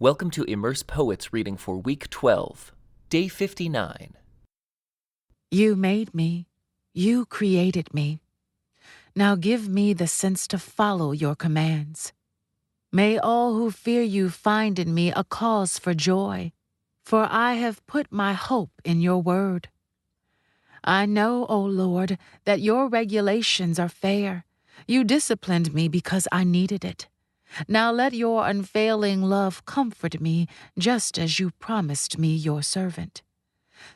Welcome to Immerse Poets reading for Week 12, Day 59. You made me. You created me. Now give me the sense to follow your commands. May all who fear you find in me a cause for joy, for I have put my hope in your word. I know, O Lord, that your regulations are fair. You disciplined me because I needed it. Now let your unfailing love comfort me, just as you promised me, your servant.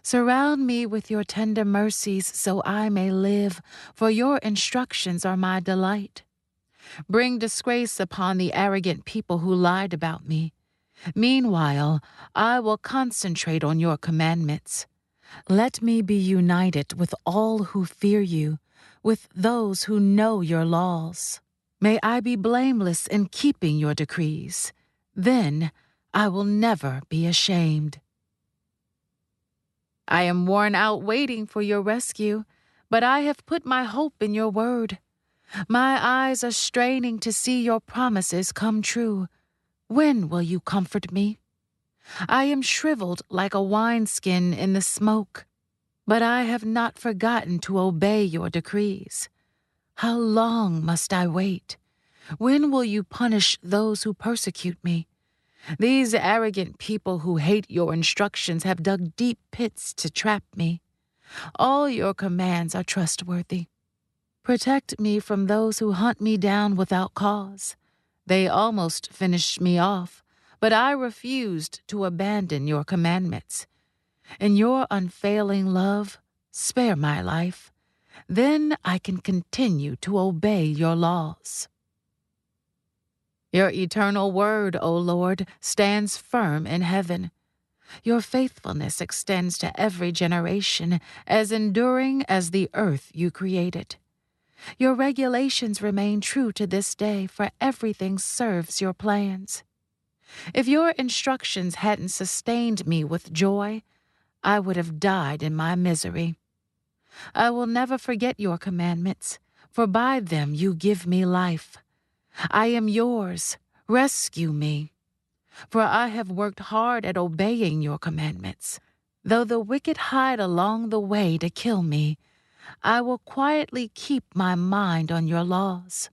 Surround me with your tender mercies so I may live, for your instructions are my delight. Bring disgrace upon the arrogant people who lied about me. Meanwhile, I will concentrate on your commandments. Let me be united with all who fear you, with those who know your laws. May I be blameless in keeping your decrees. Then I will never be ashamed. I am worn out waiting for your rescue, but I have put my hope in your word. My eyes are straining to see your promises come true. When will you comfort me? I am shriveled like a wineskin in the smoke, but I have not forgotten to obey your decrees. How long must I wait? When will you punish those who persecute me? These arrogant people who hate your instructions have dug deep pits to trap me. All your commands are trustworthy. Protect me from those who hunt me down without cause. They almost finished me off, but I refused to abandon your commandments. In your unfailing love, spare my life. Then I can continue to obey your laws. Your eternal word, O Lord, stands firm in heaven. Your faithfulness extends to every generation, as enduring as the earth you created. Your regulations remain true to this day, for everything serves your plans. If your instructions hadn't sustained me with joy, I would have died in my misery. I will never forget your commandments, for by them you give me life. I am yours. Rescue me. For I have worked hard at obeying your commandments. Though the wicked hide along the way to kill me, I will quietly keep my mind on your laws.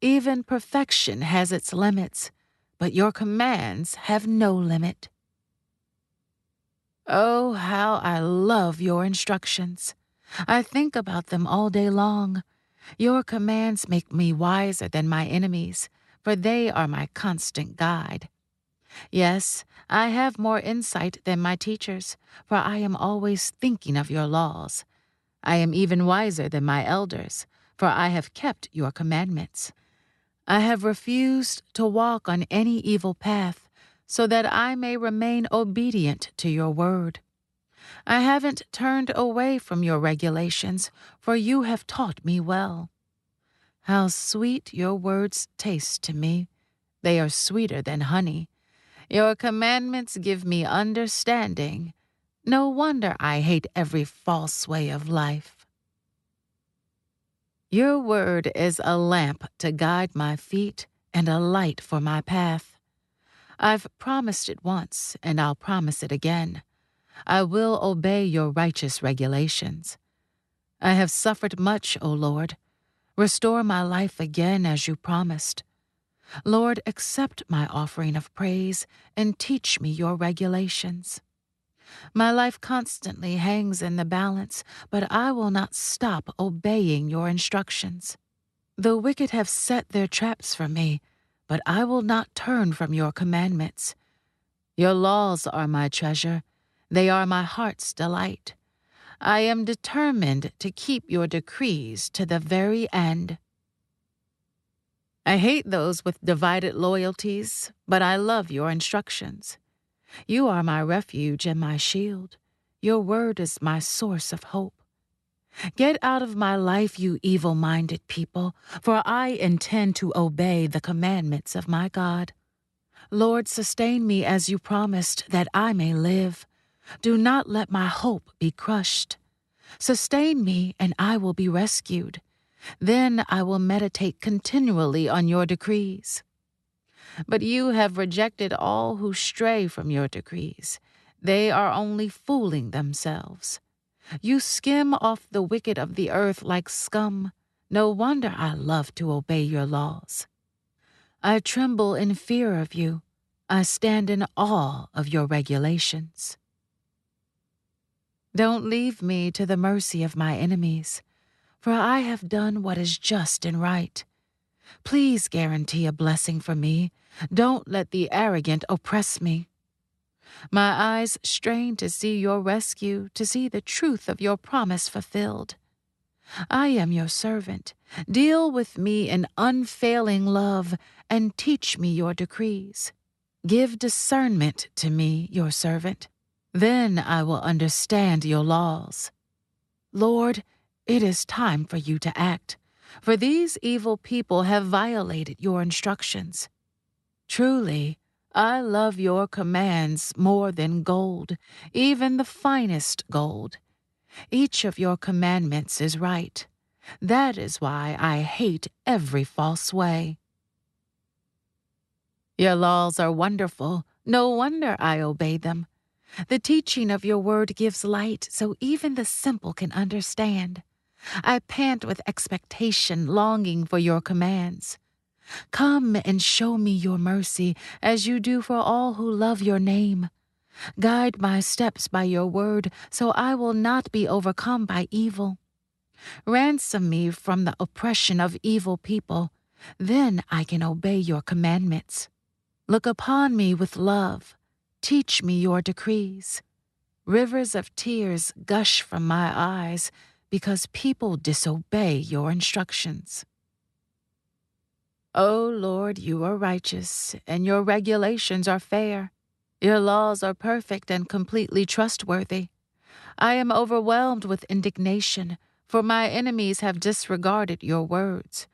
Even perfection has its limits, but your commands have no limit. Oh, how I love your instructions. I think about them all day long. Your commands make me wiser than my enemies, for they are my constant guide. Yes, I have more insight than my teachers, for I am always thinking of your laws. I am even wiser than my elders, for I have kept your commandments. I have refused to walk on any evil path, so that I may remain obedient to your word. I haven't turned away from your regulations, for you have taught me well. How sweet your words taste to me. They are sweeter than honey. Your commandments give me understanding. No wonder I hate every false way of life. Your word is a lamp to guide my feet and a light for my path. I've promised it once, and I'll promise it again. I will obey your righteous regulations. I have suffered much, O Lord. Restore my life again as you promised. Lord, accept my offering of praise and teach me your regulations. My life constantly hangs in the balance, but I will not stop obeying your instructions. The wicked have set their traps for me, but I will not turn from your commandments. Your laws are my treasure. They are my heart's delight. I am determined to keep your decrees to the very end. I hate those with divided loyalties, but I love your instructions. You are my refuge and my shield. Your word is my source of hope. Get out of my life, you evil-minded people, for I intend to obey the commandments of my God. Lord, sustain me as you promised, that I may live. Do not let my hope be crushed. Sustain me, and I will be rescued. Then I will meditate continually on your decrees. But you have rejected all who stray from your decrees. They are only fooling themselves. You skim off the wicked of the earth like scum. No wonder I love to obey your laws. I tremble in fear of you. I stand in awe of your regulations. Don't leave me to the mercy of my enemies, for I have done what is just and right. Please guarantee a blessing for me. Don't let the arrogant oppress me. My eyes strain to see your rescue, to see the truth of your promise fulfilled. I am your servant. Deal with me in unfailing love and teach me your decrees. Give discernment to me, your servant. Then I will understand your laws. Lord, it is time for you to act, for these evil people have violated your instructions. Truly, I love your commands more than gold, even the finest gold. Each of your commandments is right. That is why I hate every false way. Your laws are wonderful. No wonder I obey them. The teaching of your word gives light so even the simple can understand. I pant with expectation, longing for your commands. Come and show me your mercy as you do for all who love your name. Guide my steps by your word so I will not be overcome by evil. Ransom me from the oppression of evil people. Then I can obey your commandments. Look upon me with love. Teach me your decrees. Rivers of tears gush from my eyes because people disobey your instructions. O Lord, you are righteous, and your regulations are fair. Your laws are perfect and completely trustworthy. I am overwhelmed with indignation, for my enemies have disregarded your words.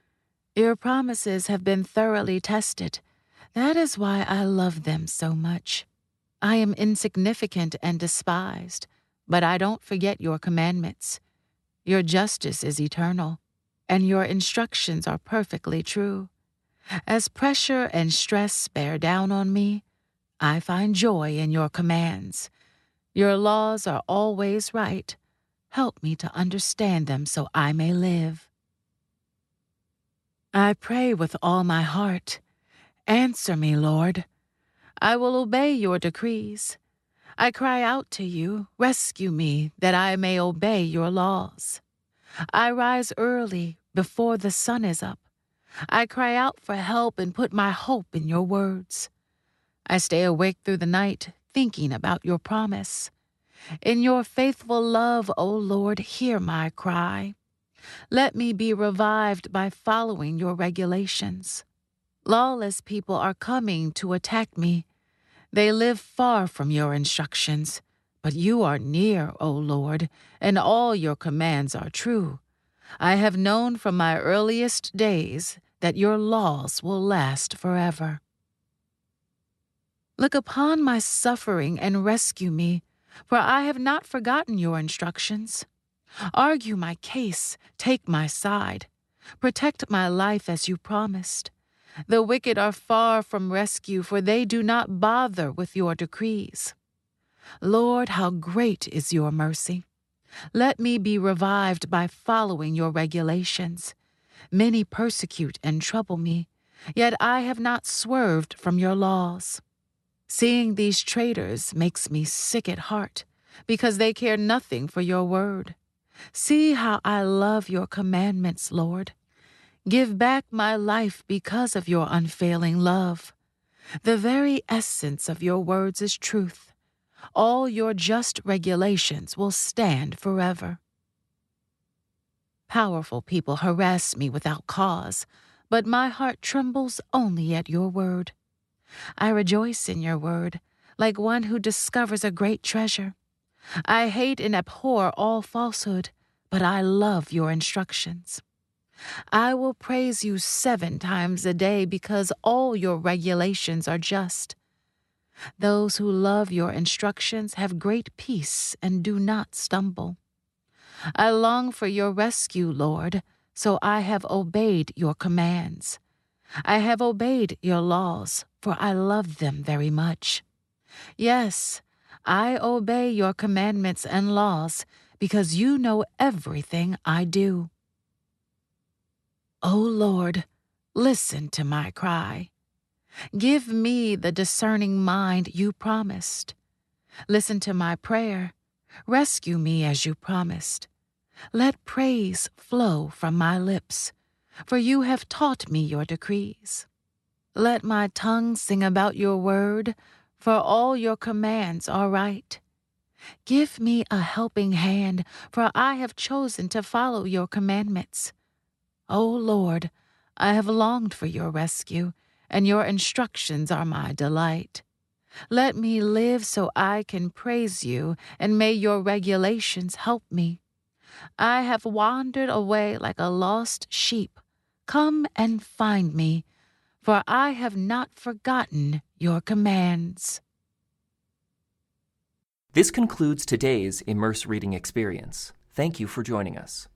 Your promises have been thoroughly tested. That is why I love them so much. I am insignificant and despised, but I don't forget your commandments. Your justice is eternal, and your instructions are perfectly true. As pressure and stress bear down on me, I find joy in your commands. Your laws are always right. Help me to understand them so I may live. I pray with all my heart. Answer me, Lord. I will obey your decrees. I cry out to you, rescue me, that I may obey your laws. I rise early, before the sun is up. I cry out for help and put my hope in your words. I stay awake through the night, thinking about your promise. In your faithful love, O Lord, hear my cry. Let me be revived by following your regulations. Lawless people are coming to attack me. They live far from your instructions, but you are near, O Lord, and all your commands are true. I have known from my earliest days that your laws will last forever. Look upon my suffering and rescue me, for I have not forgotten your instructions. Argue my case, take my side. Protect my life as you promised. The wicked are far from rescue, for they do not bother with your decrees. Lord, how great is your mercy. Let me be revived by following your regulations. Many persecute and trouble me, yet I have not swerved from your laws. Seeing these traitors makes me sick at heart, because they care nothing for your word. See how I love your commandments, Lord. Give back my life because of your unfailing love. The very essence of your words is truth. All your just regulations will stand forever. Powerful people harass me without cause, but my heart trembles only at your word. I rejoice in your word, like one who discovers a great treasure. I hate and abhor all falsehood, but I love your instructions. I will praise you 7 times a day because all your regulations are just. Those who love your instructions have great peace and do not stumble. I long for your rescue, Lord, so I have obeyed your commands. I have obeyed your laws, for I love them very much. Yes, I obey your commandments and laws because you know everything I do. O Lord, listen to my cry. Give me the discerning mind you promised. Listen to my prayer. Rescue me as you promised. Let praise flow from my lips, for you have taught me your decrees. Let my tongue sing about your word, for all your commands are right. Give me a helping hand, for I have chosen to follow your commandments. O Lord, I have longed for your rescue, and your instructions are my delight. Let me live so I can praise you, and may your regulations help me. I have wandered away like a lost sheep. Come and find me, for I have not forgotten your commands. This concludes today's Immerse reading experience. Thank you for joining us.